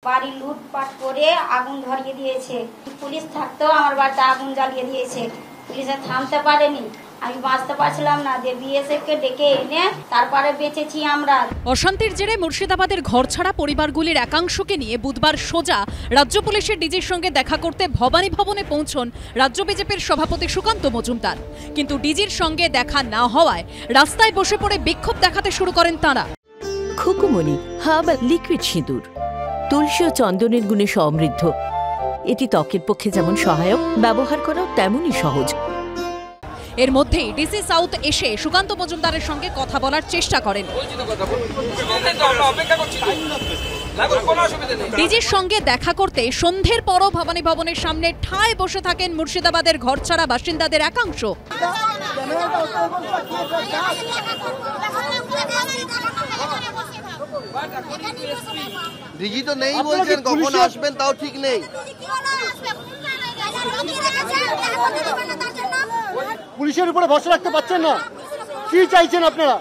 বাড়ি লুটপাট করে আগুন ধরিয়ে দিয়েছে। পুলিশ থাকতেও আমার বাড়িতে আগুন জ্বালিয়ে দিয়েছে। পুলিশে থামতে পারেনি, আমি বাঁচতে পারছিলাম না। বিএসএফ কে ডেকে এনে তারপরে বেঁচেছি আমরা। অশান্তির জেরে মুর্শিদাবাদের ঘরছাড়া পরিবারগুলির একাংশকে নিয়ে বুধবার সোজা রাজ্য পুলিশের ডিজির সঙ্গে দেখা করতে ভবানী ভবনে পৌঁছন রাজ্য বিজেপির সভাপতি সুকান্ত মজুমদার। কিন্তু ডিজির সঙ্গে দেখা না হওয়ায় রাস্তায় বসে পড়ে বিক্ষোভ দেখাতে শুরু করেন তাঁরা। খুকুমনি হার্বাল লিকুইড সিঁদুর তুলসী ও চন্দনের গুণে সমৃদ্ধ। এটি ত্বকের পক্ষে যেমন সহায়ক, ব্যবহার করাও তেমনই সহজ। এর মধ্যেই ডিসি সাউথ এসে সুকান্ত মজুমদারের সঙ্গে কথা বলার চেষ্টা করেন। ডিজির সঙ্গে দেখা করতে সন্ধ্যের পরও ভবানী ভবনের সামনে ঠায় বসে থাকেন মুর্শিদাবাদের ঘরছাড়া বাসিন্দাদের একাংশ। ডিজি তো নেই বলছেন, কখন আসবেন তাও ঠিক নেই। পুলিশের উপরে ভরসা রাখতে পারছেন না, কি চাইছেন আপনারা?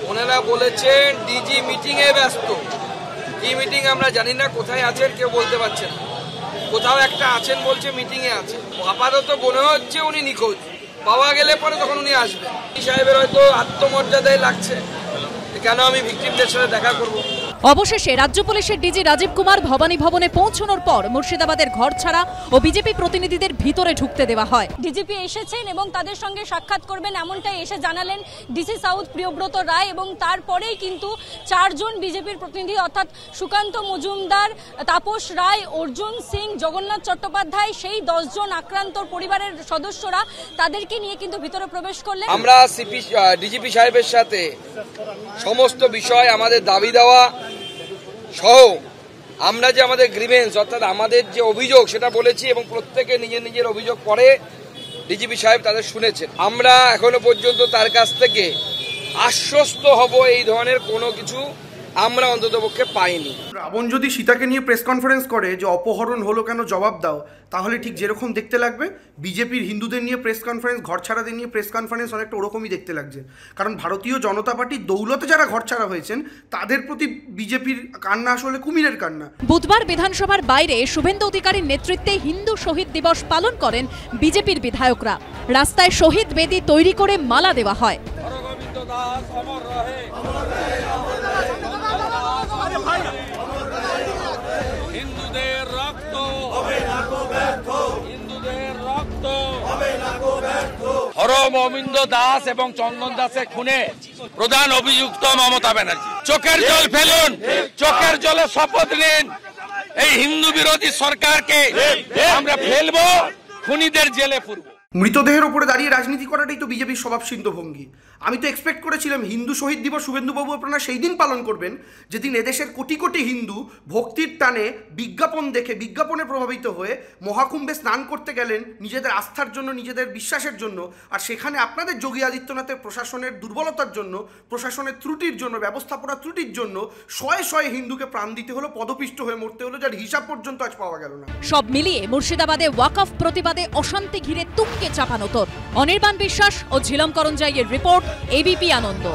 ওনারা বলেছেন ডিজি মিটিং এ ব্যস্ত। কি মিটিং আমরা জানি না, কোথায় আছেন কেউ বলতে পারছেন না। কোথাও একটা আছেন বলছে মিটিং এ আছে। আপাতত মনে হচ্ছে উনি নিখোঁজ। পাওয়া গেলে পরে তখন উনি আসবেন। সাহেবের হয়তো আত্মমর্যাদায় লাগছে, কেন আমি ভিকটিমদের সাথে দেখা করব। অবশেষে রাজ্য পুলিশের ডিজি রাজীব কুমার ভবানী ভবনে পৌঁছানোর পর মুর্শিদাবাদের ঘরছাড়া ও বিজেপি প্রতিনিধিদের ভিতরে ঢুকতে দেওয়া হয়। ডিজিপি এসেছেন এবং তাদের সঙ্গে সাক্ষাৎ করবেন এমনটাই এসে জানালেন ডিসি সাউথ প্রিয়ব্রত রায়। এবং তারপরেই কিন্তু 4 জন বিজেপির প্রতিনিধি অর্থাৎ সুকান্ত মজুমদার, তাপস রায়, অর্জুন সিং, জগন্নাথ চট্টোপাধ্যায়, সেই 10 জন আক্রান্ত পরিবারের সদস্যরা, তাদেরকে নিয়ে কিন্তু ভিতরে প্রবেশ করলেন। আমরা ডিজিপি সাহেবের সাথে সমস্ত বিষয়, আমাদের দাবি দেওয়া সহ আমরা যে আমাদের গ্রিভেন্স অর্থাৎ আমাদের যে অভিযোগ সেটা বলেছি এবং প্রত্যেকে নিজের নিজের অভিযোগ পরে ডিজিপি সাহেব তাদের শুনেছেন। আমরা এখনো পর্যন্ত তার কাছ থেকে আশ্বস্ত হব এই ধরনের কোনো কিছু আমরা অন্ততপক্ষে পাইনি। রাবণ যদি সীতাকে নিয়ে প্রেস কনফারেন্স করে যে অপহরণ হলো কেন জবাব দাও, তাহলে ঠিক যেরকম দেখতে লাগবে বিজেপির হিন্দুদের নিয়ে প্রেস কনফারেন্স, ঘরছাড়াদের নিয়ে প্রেস কনফারেন্স অনেকটা ওরকমই দেখতে লাগছে। কারণ ভারতীয় জনতা পার্টির দৌলতে যারা ঘরছাড়া হয়েছেন তাদের প্রতি বিজেপির কান্না আসলে কুমিরের কান্না। বুধবার বিধানসভার বাইরে শুভেন্দু অধিকারীর নেতৃত্বে হিন্দু শহীদ দিবস পালন করেন বিজেপির বিধায়করা। রাস্তায় শহীদ বেদি তৈরি করে মালা দেওয়া হয়। হরগোবিন্দ দাস এবং চন্দন দাসের খুনে প্রধান অভিযুক্ত মমতা ব্যানার্জি। চোখের জল ফেলুন, চোখের জলে শপথ নিন, এই হিন্দু বিরোধী সরকারকে আমরা ফেলবো, খুনিদের জেলে পুরবো। মৃতদেহের উপরে দাঁড়িয়ে রাজনীতি করাটাই তো বিজেপির স্বভাবসিদ্ধ ভঙ্গি। আমি তো এক্সপেক্ট করেছিলাম হিন্দু শহীদ দিবস শুভেন্দুবাবু আপনারা সেই দিন পালন করবেন যেদিন এদেশের কোটি কোটি হিন্দু ভক্তির টানে বিজ্ঞাপন দেখে, বিজ্ঞাপনে প্রভাবিত হয়ে মহাকুম্ভে স্নান করতে গেলেন নিজেদের আস্থার জন্য, নিজেদের বিশ্বাসের জন্য। আর সেখানে আপনাদের যোগী আদিত্যনাথের প্রশাসনের দুর্বলতার জন্য, প্রশাসনের ত্রুটির জন্য, ব্যবস্থাপনার ত্রুটির জন্য শয়ে শয়ে হিন্দুকে প্রাণ দিতে হলো, পদপিষ্ট হয়ে মরতে হলো, যার হিসাব পর্যন্ত আজ পাওয়া গেল না। সব মিলিয়ে মুর্শিদাবাদে ওয়াকফ প্রতিবাদে অশান্তি ঘিরে তুঙ্গে চাপানো তোর। অনির্বাণ বিশ্বাস ও ঝিলম করঞ্জাইয়ের রিপোর্ট, এবিপি আনন্দ।